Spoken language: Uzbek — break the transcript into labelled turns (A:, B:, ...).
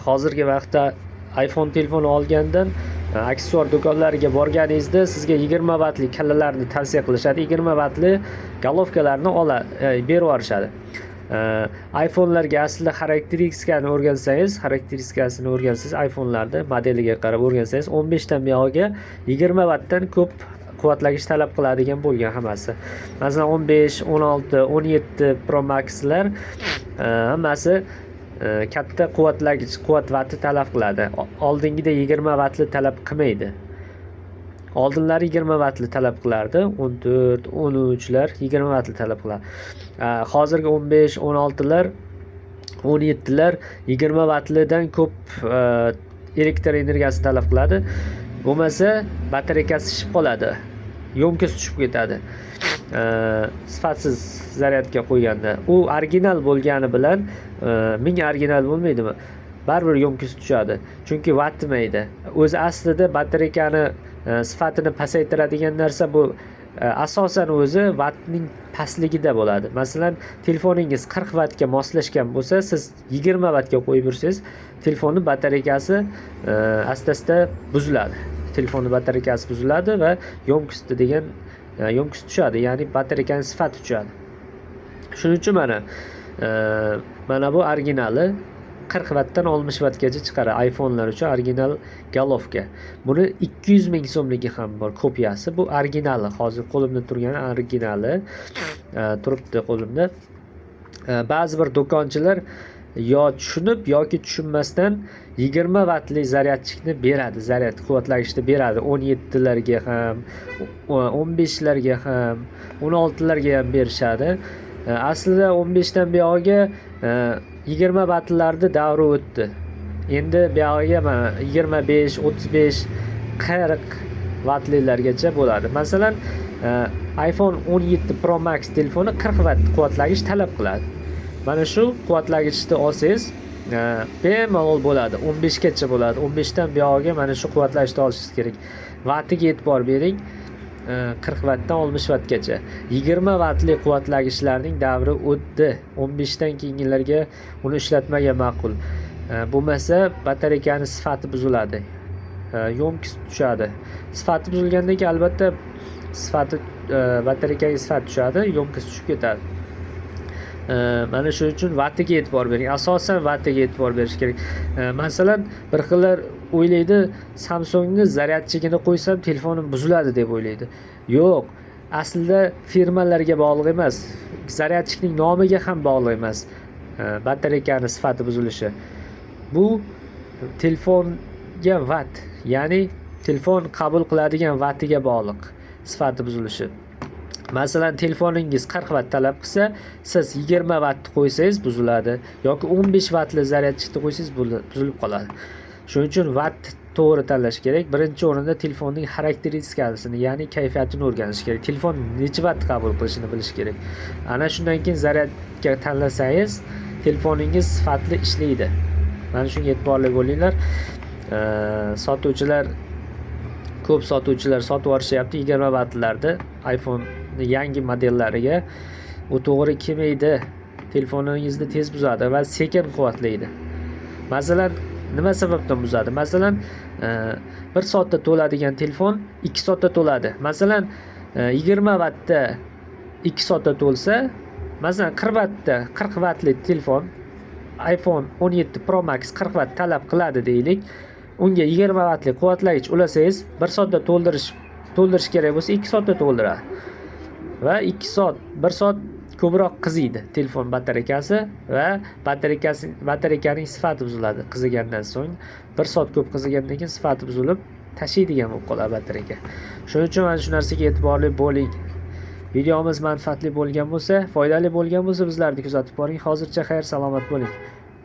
A: hozirgi vaqtda iPhone telefoni olgandan aksessuar do'konlariga borganingizda sizga 20 vatli kallalarni tavsiya qilishadi. 20 vatli golovkalarni berib yuborishadi. iPhone'larga aslida xarakteristikasini o'rgansangiz, iPhone'larda modeliga qarab o'rgansangiz, 15 dan buyog'iga 20 vatdan ko'p quvvatlagich talab qiladigan bo'lgan hammasi. Masalan 15, 16, 17 Pro Max'lar hammasi katta quvvat vati talab qiladi. Oldingida 20 vatli talab qilmaydi. Oldinlari 20 vatli talab qilardi, 14, 13lar 20 vatli talab qiladi. Hozirgi 15, 16lar, 17lar 20 vatlidan ko'p elektr energiyasi talab qiladi. Bo'lmasa, batareykasi shishib qoladi. Yo'mkasi tushib ketadi. Sifatsiz zaryadga qo'yganda. U original bo'lgani bilan, ming original bo'lmaydimi? Baribir yo'mkasi tushadi. Chunki vatmaydi. O'zi aslida batareykani sifatini pasaytiradigan narsa bu asosan o'zi vatning pastligida bo'ladi. Masalan, telefoningiz 40 vatga moslashgan bo'lsa, siz 20 vatga qo'yib yursangiz, telefonning batareykasi asta-asta buziladi. Telefonning batareykasi buziladi va yo'mkasi tushadi, ya'ni batareykaning sifati tushadi. Shuning uchun mana bu originali 40 vatdan 60 vatgacha chiqaradi. iPhone'lar uchun original golovka. Buni 200 ming so'mligi ham bor, kopiyasi. Bu originali, hozir qo'limda turgan originali turibdi qo'limda. Ba'zi bir do'konchilar yo tushunib yoki tushunmasdan 20 vatli zaryadchikni beradi, zaryad quvvatlagichni beradi. 17larga ham, 15larga ham, 16larga ham berishadi. Aslida 15 dan buyog'iga 20 vatlarni davri o'tdi. Endi buyog'iga 25, 35, 40 vatlilargacha bo'ladi. Masalan, iPhone 17 Pro Max telefoni 40 vat quvvatlagich talab qiladi. Mana shu quvvatlagichni olsangiz, bemalol bo'ladi. 15 gacha bo'ladi. 15 dan buyog'iga mana shu quvvatlagichni olishingiz kerak. Vatiga e'tibor bering. 40 vatdan 60 vatgacha. 20 vatli quvvatlagichlarning davri o'tdi. 15 dan keyingilarga uni ishlatmagan ma'qul. Bo'lmasa, batareykaning sifati buziladi. Yo'mkasi tushadi. Sifati buzilgandan keyin albatta batareykaning sifati tushadi, yo'mkasi tushib ketadi. Mana shuning uchun vatiga e'tibor bering. Asosan vatiga e'tibor berish kerak. Masalan, bir xillar o'ylaydi, Samsungning zaryadchigini qo'ysam telefonim buziladi deb o'ylaydi. Yo'q, aslida firmalarga bog'liq emas. Zaryadchikning nomiga ham bog'liq emas. Batareykaning sifati buzilishi. Bu telefonga vat, ya'ni telefon qabul qiladigan vatiga bog'liq sifati buzilishi. Masalan, telefoningiz 40 vat talab qilsa, siz 20 vatni qo'ysangiz buziladi yoki 15 vatli zaryadchikni qo'ysangiz buzilib qoladi. Shuning uchun vat to'g'ri tanlash kerak. Birinchi o'rinda telefonning xarakteristikasini, ya'ni kayfiyatini o'rganish kerak. Telefon necha vat qabul qilishini bilish kerak. Ana shundan keyin zaryadga tanlasangiz, telefoningiz sifatli ishlaydi. Mana shunga e'tiborli bo'linglar. Ko'p sotuvchilar sotib yuborishyapti 20 vatlarni iPhone yangi modellariga. U to'g'ri kelmaydi. Telefoningizni tez buzadi va sekin quvvatlaydi. Masalan, nima sababdan buzadi? Masalan, 1 soatda to'ladigan telefon 2 soatda to'ladi. Masalan, 20 vatda 2 soatda to'lsa, masalan 40 vatli telefon iPhone 17 Pro Max 40 vat talab qiladi deylik. Unga 20 vatli quvvatlagich ulasangiz, 1 soatda to'ldirish kerak bo'lsa 2 soatda to'ldiradi. Va 1 soat ko'proq qiziydi telefon batareykasi va batareykaning sifati buziladi. Qizigandan so'ng 1 soat ko'p qizigandan keyin sifati buzilib tashiydigan bo'lib qoladi batareyka. Shuning uchun mana shu narsaga e'tiborli bo'ling. Videomiz manfaatli bo'lgan bo'lsa, foydali bo'lgan bo'lsa, bizlarni kuzatib boring. Hozircha xayr, salomat bo'ling.